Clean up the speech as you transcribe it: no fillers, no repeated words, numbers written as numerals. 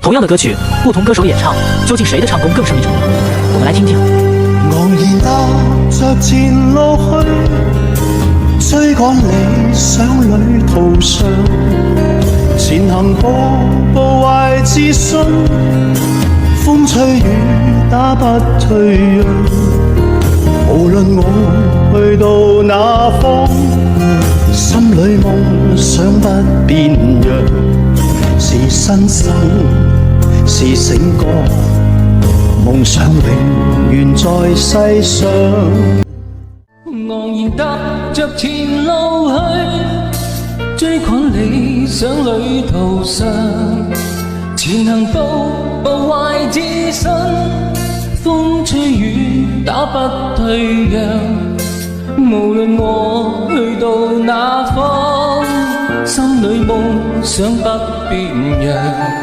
同样的歌曲，不同歌手演唱，究竟谁的唱功更胜一筹呢？我们来听听。昂然踏着前路去，追趕理想旅途上，前行步步懷自信，風吹雨打不退讓。無論我去到哪方，心裏夢想不變樣，是新生，是醒覺，夢想永遠在世上。昂然踏着前路去，追趕理想旅途上，前行步步懷自信，風吹雨打不退讓。無論我去到哪方，心裏夢想不變樣。